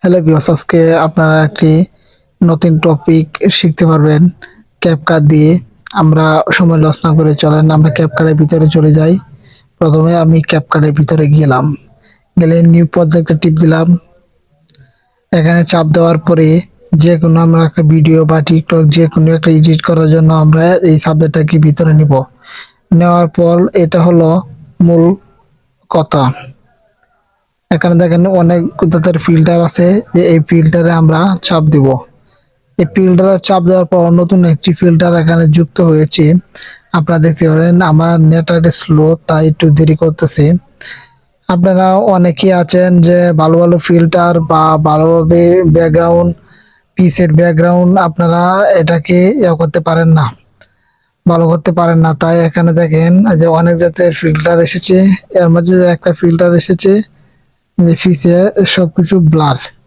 Hello viewers, আজকে আপনারা একটি নতুন টপিক শিখতে পারবেন ক্যাপকাট দিয়ে। আমরা সময় লস না করে চলেন আমরা ক্যাপকাটের ভিতরে চলে যাই। প্রথমে আমি ক্যাপকাটের ভিতরে গেলে নিউ প্রজেক্টে টিপ দিলাম। এখানে চাপ দেওয়ার পরে যে কোনো আমরা একটা ভিডিও বা টিকটক যে কোনো একটা এডিট করার জন্য আমরা এই সাবজেক্টটাকে ভিতরে নিব। নেওয়ার পর এটা হলো মূল কথা। এখানে দেখেন অনেক জাতের ফিল্টার আছে, যে এই ফিল্টারে আমরা চাপ দিব। এই ফিল্টারে চাপ দেওয়ার পর নতুন একটি ফিল্টার এখানে যুক্ত হয়েছে। আপনারা দেখতে পারেন আমার নেটওয়ার্ক স্লো, তাই একটু দেরি করতেছে। আপনারা অনেকেই আছেন যে ভালো ভালো ফিল্টার বা ভালোভাবে ব্যাকগ্রাউন্ড, পিসের ব্যাকগ্রাউন্ড আপনারা এটাকে করতে পারেন না, ভালো করতে পারেন না। তাই এখানে দেখেন যে অনেক জাতের ফিল্টার এসেছে। এর মধ্যে একটা ফিল্টার এসেছে যে পিসে সবকিছু ব্লার।